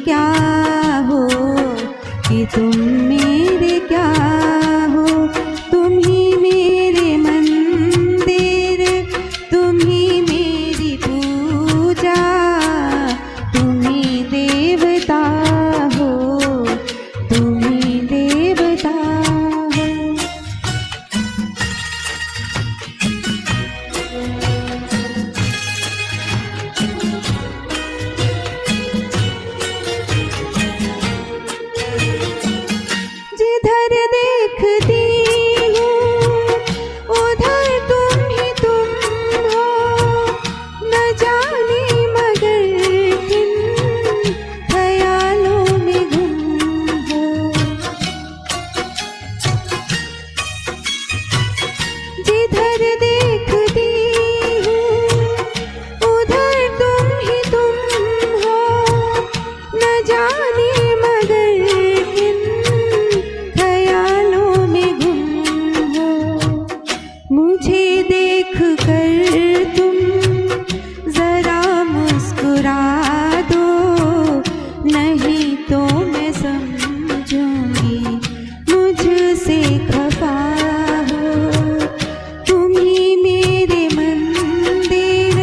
क्या हो कि तुम मेरे क्या हो। तुम ही मेरे मंदिर, तुम ही मेरी पूजा, तुम ही देवता हो, तुम ही देवता हो। जिधर देखती हूँ उधर तुम ही तुम हो, न जाने मगर किन ख्यालों में गुम हो। जिधर देखती हूँ उधर तुम ही तुम हो, न जाने मगर किन ख्यालों में गुम हो। मुझे देख कर तुम जरा मुस्कुरा दो, नहीं तो मैं समझूंगी मुझसे खफा हो। तुम ही मेरे मंदिर,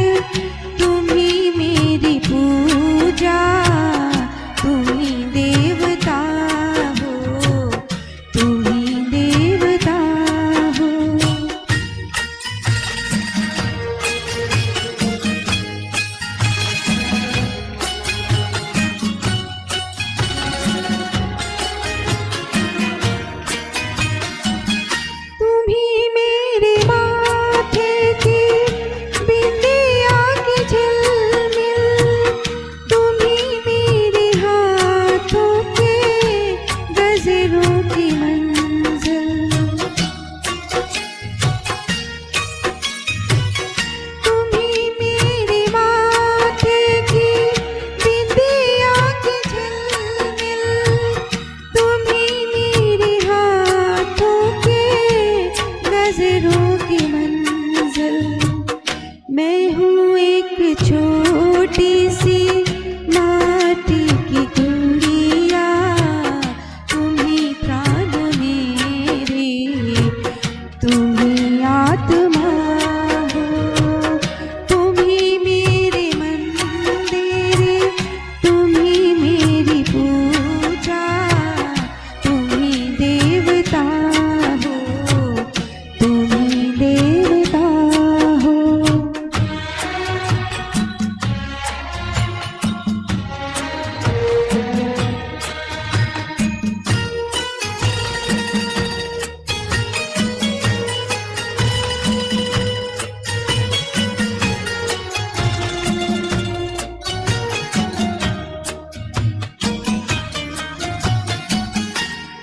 तुम ही मेरी पूजा, तुम ही देवता हो, तुम ही देवता हो। तुम ही मेरे माथे की बिंदिया की झिलमिल, तुम ही मेरे हाथों के गजरों की मंजिल। तुम ही मेरे माथे की बिंदिया की झिलमिल, तुम ही मेरे हाथों के गजरों की मंजिल। मैं हूँ एक छोटी सी माटी की गुड़िया, तुम ही प्राण मेरे, तुम ही आत्मा हो। तुम ही मेरे मंदिर, तुम ही मेरी पूजा, तुम ही देवता हो, तुम ही देवता हो।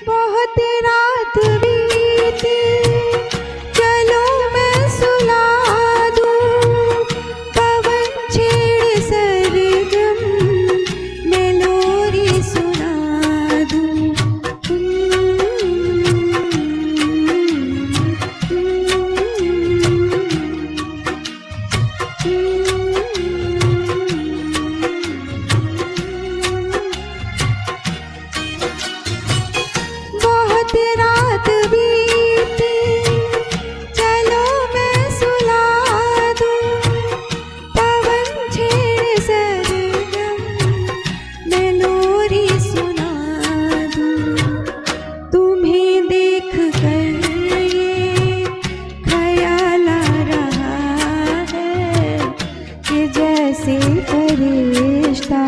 बहुत रात बीती, चलो मैं सुला दूँ, पवन छेड़ सरगम मैं लोरी सुना दूँ। बहुत रात बीती, चलो मैं सुला दूँ, पवन छेड़ सरगम मैं लोरी सुना दूँ। तुम्हें देख कर ये ख्याल आ रहा है कि जैसे फरिश्ता